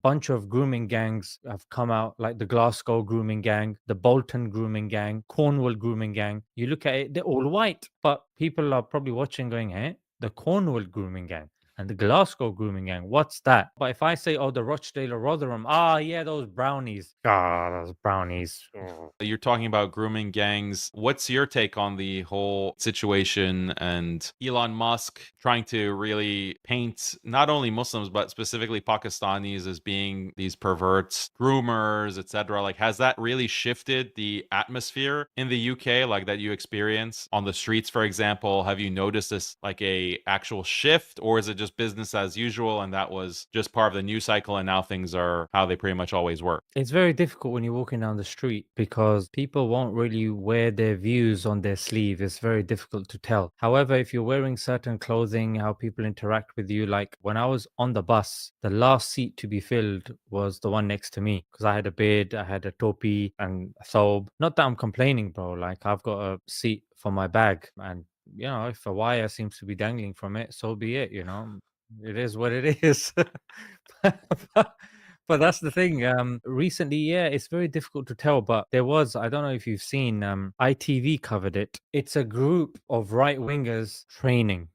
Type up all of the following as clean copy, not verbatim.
bunch of grooming gangs have come out, like the Glasgow grooming gang, the Bolton grooming gang, Cornwall grooming gang. You look at it, they're all white, but people are probably watching going, hey, the Cornwall grooming gang and the Glasgow grooming gang, what's that? But if I say, oh, the Rochdale or Rotherham, yeah, those brownies. Those brownies. Oh. You're talking about grooming gangs. What's your take on the whole situation and Elon Musk trying to really paint not only Muslims but specifically Pakistanis as being these perverts, groomers, etc.? Like, has that really shifted the atmosphere in the UK, like that you experience on the streets, for example? Have you noticed this like a actual shift, or is it just business as usual and that was just part of the news cycle and now things are how they pretty much always were? It's very difficult when you're walking down the street because people won't really wear their views on their sleeve. It's very difficult to tell. However, if you're wearing certain clothing, how people interact with you, like when I was on the bus, the last seat to be filled was the one next to me because I had a beard, I had a topi and a thobe. Not that I'm complaining, bro. Like I've got a seat for my bag, and if a wire seems to be dangling from it, so be it. It is what it is. But that's the thing. Recently, yeah, it's very difficult to tell. But there was, I don't know if you've seen, ITV covered it. It's a group of right wingers training.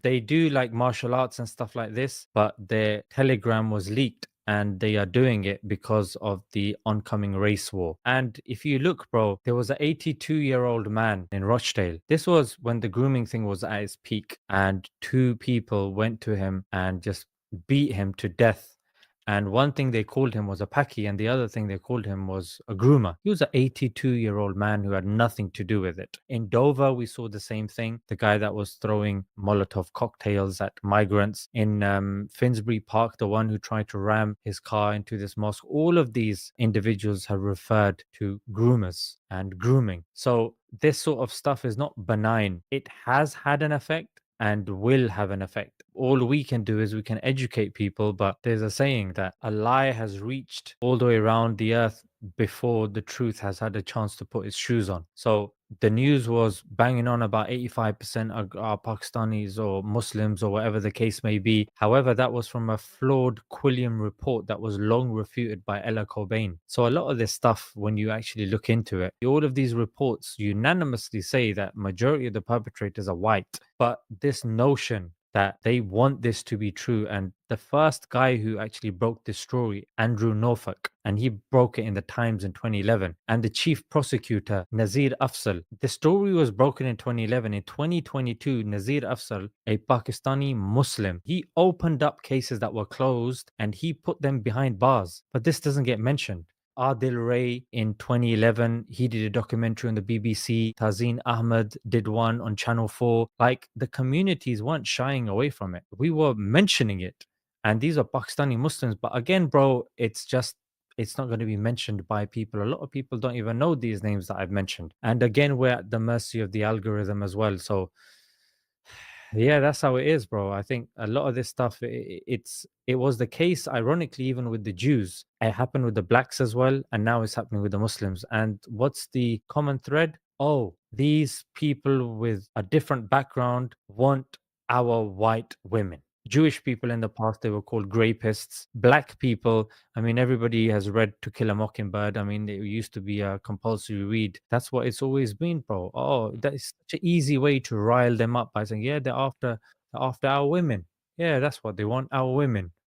They do like martial arts and stuff like this, but their telegram was leaked and they are doing it because of the oncoming race war. And if you look, bro, there was an 82-year-old man in Rochdale. This was when the grooming thing was at its peak, and two people went to him and just beat him to death. And one thing they called him was a Paki, and the other thing they called him was a groomer. He was an 82-year-old man who had nothing to do with it. In Dover, we saw the same thing. The guy that was throwing Molotov cocktails at migrants. In Finsbury Park, the one who tried to ram his car into this mosque. All of these individuals have referred to groomers and grooming. So this sort of stuff is not benign. It has had an effect and will have an effect. All we can do is we can educate people, but there's a saying that a lie has reached all the way around the earth before the truth has had a chance to put its shoes on. So the news was banging on about 85% are Pakistanis or Muslims or whatever the case may be. However, that was from a flawed Quilliam report that was long refuted by Ella Cobain. So a lot of this stuff, when you actually look into it, all of these reports unanimously say that majority of the perpetrators are white. But this notion that they want this to be true. And the first guy who actually broke this story, Andrew Norfolk, and he broke it in the Times in 2011. And the chief prosecutor, Nazir Afzal, the story was broken in 2011. In 2022, Nazir Afzal, a Pakistani Muslim, he opened up cases that were closed and he put them behind bars. But this doesn't get mentioned. Adil Ray in 2011, he did a documentary on the BBC. Tazeen Ahmed did one on Channel 4. Like the communities weren't shying away from it. We were mentioning it. And these are Pakistani Muslims. But again, bro, it's not going to be mentioned by people. A lot of people don't even know these names that I've mentioned. And again, we're at the mercy of the algorithm as well. So yeah, that's how it is, bro. I think a lot of this stuff, it was the case, ironically, even with the Jews. It happened with the blacks as well, and now it's happening with the Muslims. And what's the common thread? Oh, these people with a different background want our white women. Jewish people in the past, they were called grapists. Black people, I mean, everybody has read To Kill a Mockingbird. I mean, it used to be a compulsory read. That's what it's always been, bro. Oh, that is such an easy way to rile them up by saying, yeah, they're after our women. Yeah, that's what they want, our women.